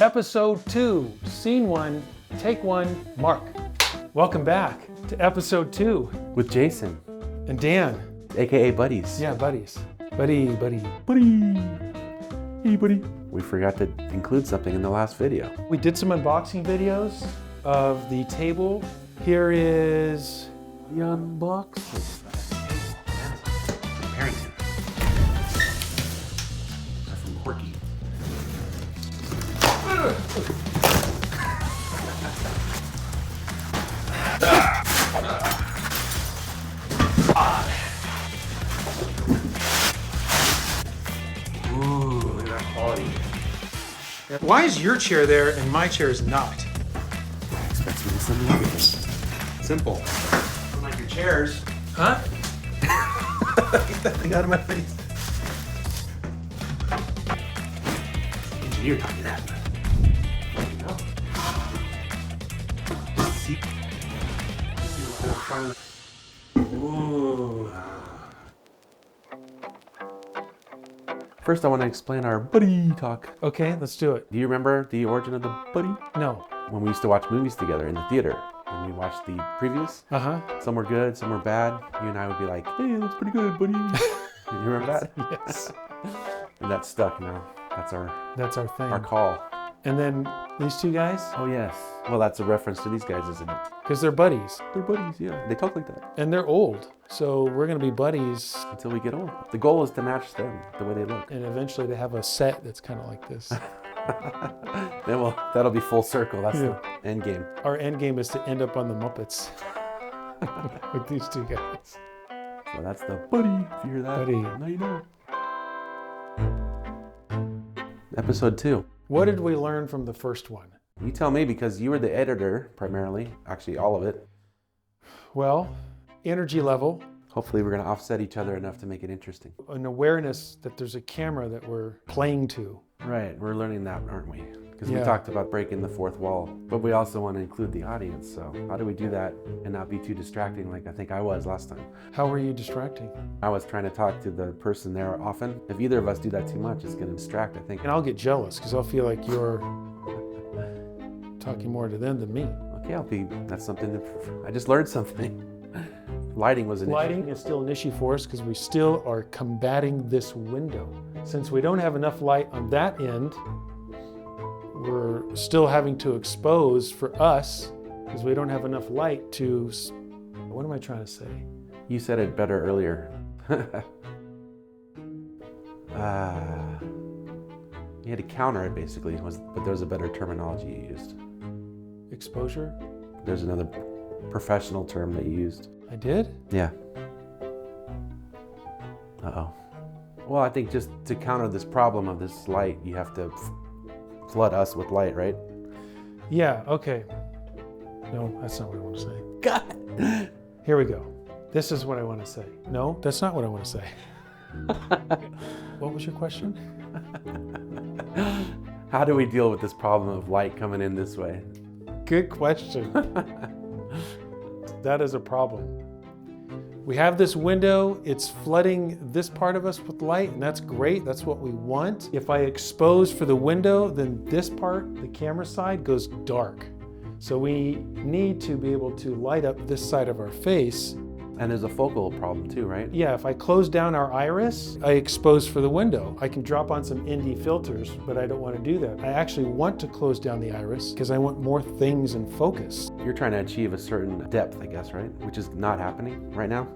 Episode 2, Scene 1, Take 1, Mark. Welcome back to Episode 2. With Jason. And Dan. AKA Buddies. Yeah, buddies. Buddy. Hey, buddy. We forgot to include something in the last video. We did some unboxing videos of the table. Here is the unboxing. Harrington. That's from Quirky. Ooh, look at that quality. Why is your chair there and my chair is not? I expect me to send me everything. Simple. Unlike your chairs. Huh? Get that thing out of my face. Engineer taught me that. Ooh. First, I want to explain our buddy talk. Okay, let's do it. Do you remember the origin of the buddy? No. When we used to watch movies together in the theater, when we watched the previews, some were good, some were bad. You and I would be like, "Hey, that's pretty good, buddy." You remember that? Yes. And that stuck now. That's our thing. our call. And then these two guys, Oh yes. Well, that's a reference to these guys, isn't it? because they're buddies. They're buddies, yeah. They talk like that And they're old. So we're going to be buddies. until we get old. The goal is to match them the way they look. And eventually to have a set that's kind of like this. Then that'll be full circle. That's Yeah. the end game. Our end game is to end up on the Muppets with these two guys. So that's the buddy. If you hear that, Buddy. now you know. Episode 2. What did we learn from the first one? You tell me, because you were the editor primarily. Actually, all of it. Well, energy level, Hopefully, we're going to offset each other enough to make it interesting. an awareness that there's a camera that we're playing to. Right, we're learning that, aren't we? Because Yeah. we talked about breaking the fourth wall, but we also want to include the audience. So how do we do that and not be too distracting like I think I was last time? How were you distracting? I was trying to talk to the person there often. If either of us do that too much, it's going to distract, I think. And I'll get jealous because I'll feel like you're talking more to them than me. Okay, that's something that I just learned something. Lighting was an issue. Lighting is still an issue for us because we still are combating this window. Since we don't have enough light on that end, we're still having to expose for us because we don't have enough light to, what am I trying to say? You said it better earlier. You had to counter it basically, but there was a better terminology you used. Exposure? There's another professional term that you used. I did? Yeah. Uh-oh. Well, I think just to counter this problem of this light, you have to flood us with light, right? Yeah, okay. No, that's not what I want to say. God! Here we go. This is what I want to say. No, that's not what I want to say. What was your question? How do we deal with this problem of light coming in this way? Good question. That is a problem. We have this window, it's flooding this part of us with light, and that's great, that's what we want. If I expose for the window, then this part, the camera side, goes dark. So we need to be able to light up this side of our face. And there's a focal problem too, right? Yeah, if I close down our iris, I expose for the window. I can drop on some ND filters, but I don't want to do that. I actually want to close down the iris because I want more things in focus. You're trying to achieve a certain depth, I guess, right? Which is not happening right now.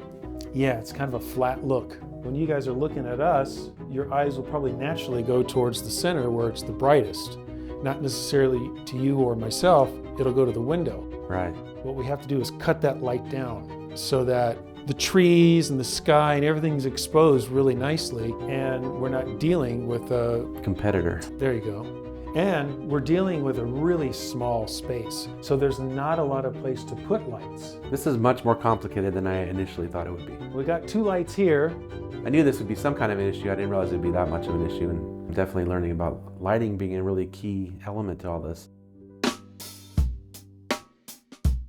Yeah, it's kind of a flat look. When you guys are looking at us, your eyes will probably naturally go towards the center where it's the brightest. Not necessarily to you or myself, it'll go to the window. Right. What we have to do is cut that light down so that the trees and the sky and everything's exposed really nicely, and we're not dealing with a Competitor. There you go. And we're dealing with a really small space. So there's not a lot of place to put lights. This is much more complicated than I initially thought it would be. We got 2 lights here. I knew this would be some kind of an issue. I didn't realize it would be that much of an issue, and I'm definitely learning about lighting being a really key element to all this.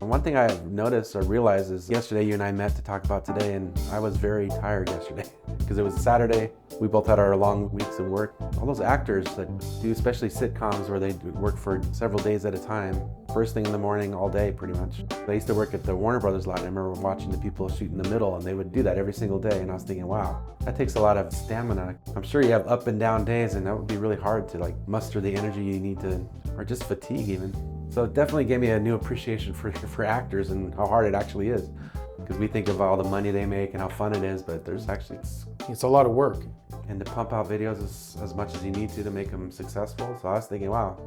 And one thing I've noticed or realized is yesterday you and I met to talk about today, and I was very tired yesterday because it was Saturday. We both had our long weeks of work. All those actors that do, especially sitcoms where they work for several days at a time, first thing in the morning, all day pretty much. I used to work at the Warner Brothers lot, and I remember watching the people shoot in the middle, and they would do that every single day, and I was thinking, wow, that takes a lot of stamina. I'm sure you have up and down days, and that would be really hard to like muster the energy you need to, or just fatigue even. So it definitely gave me a new appreciation for actors and how hard it actually is. Because we think of all the money they make and how fun it is, but there's actually... It's a lot of work. And to pump out videos as much as you need to make them successful. So I was thinking, wow,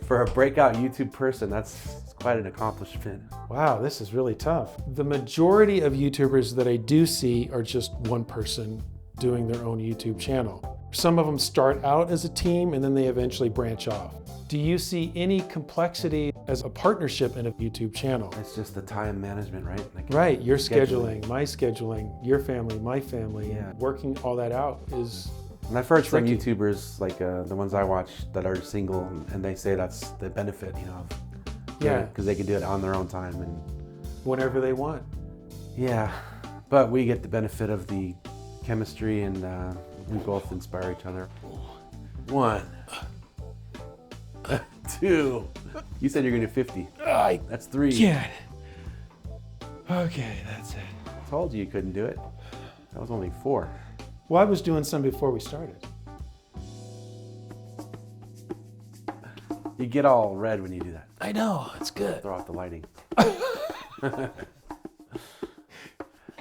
for a breakout YouTube person, that's quite an accomplishment. Wow, this is really tough. The majority of YouTubers that I do see are just one person doing their own YouTube channel. Some of them start out as a team and then they eventually branch off. Do you see any complexity as a partnership in a YouTube channel? It's just the time management, right? Like right, your scheduling, my scheduling, your family, my family. Yeah. Working all that out is And I've heard some tricky. YouTubers, like the ones I watch that are single, and they say that's the benefit, you know, Yeah. because they can do it on their own time. And whenever they want. yeah, but we get the benefit of the chemistry, and we both inspire each other. 1, 2. You said you're gonna do 50. That's 3. Yeah. Okay, that's it. I told you couldn't do it. That was only 4. Well, I was doing some before we started. You get all red when you do that. I know, it's good. Throw out the lighting.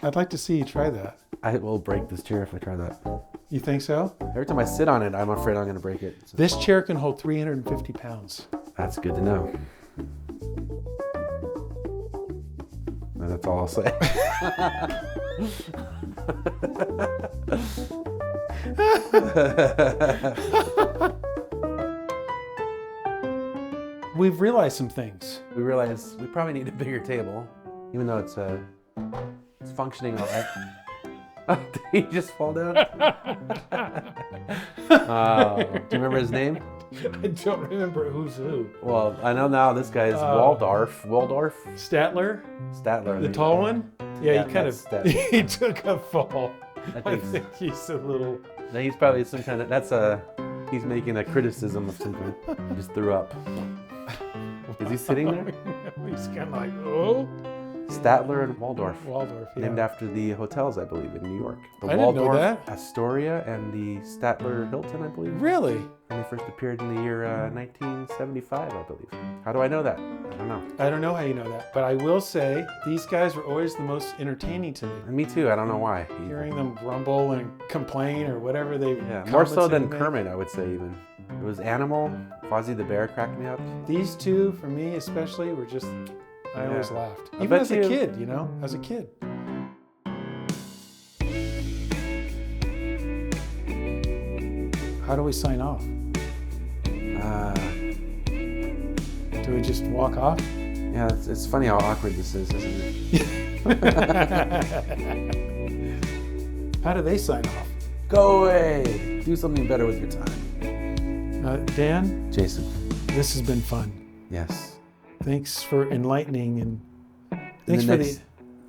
I'd like to see you try that. I will break this chair if I try that. You think so? Every time I sit on it, I'm afraid I'm gonna break it. So This chair can hold 350 pounds. that's good to know. And that's all I'll say. We've realized some things. We realize we probably need a bigger table, even though it's functioning all right. Did he just fall down? Do you remember his name? I don't remember who's who. Well, I know now this guy is Waldorf. Statler? Statler. The tall one? Yeah, Yeah, he kind that's of, Statler. he took a fall. I I think think he's a little, No, he's probably some kind of, he's making a criticism of something. He just threw up. Is he sitting there? he's kind of like, oh. Statler and Waldorf. Waldorf, yeah. Named after the hotels, I believe, in New York. The I didn't know Waldorf that. Astoria and the Statler Hilton, I believe. Really? And they first appeared in the year 1975, I believe. How do I know that? I don't know. I don't know how you know that, but I will say these guys were always the most entertaining to me. And me too, I don't know why. Hearing them grumble and complain or whatever they Yeah, more so comments than they make. Kermit, I would say even. It was Animal, Fozzie the Bear cracked me up. These two, for me especially, were just, I always Yeah. laughed. I Even bet as a you- kid, you know, as a kid. How do we sign off? Do we just walk off? Yeah, it's funny how awkward this is, isn't it? How do they sign off? Go away! Do something better with your time. Dan, Jason. this has been fun. Yes. Thanks for enlightening and thanks for next-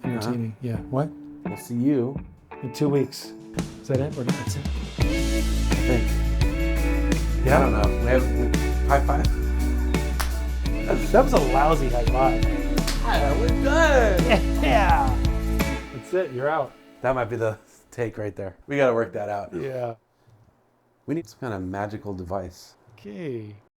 the entertaining. Yeah, what? We'll see you, In 2 weeks. Is that it? Or that's it? I think. I don't know. We have high five. That was a lousy high five. Yeah, we're good. Yeah. That's it. You're out. That might be the take right there. We got to work that out. Yeah. We need some kind of magical device. Okay.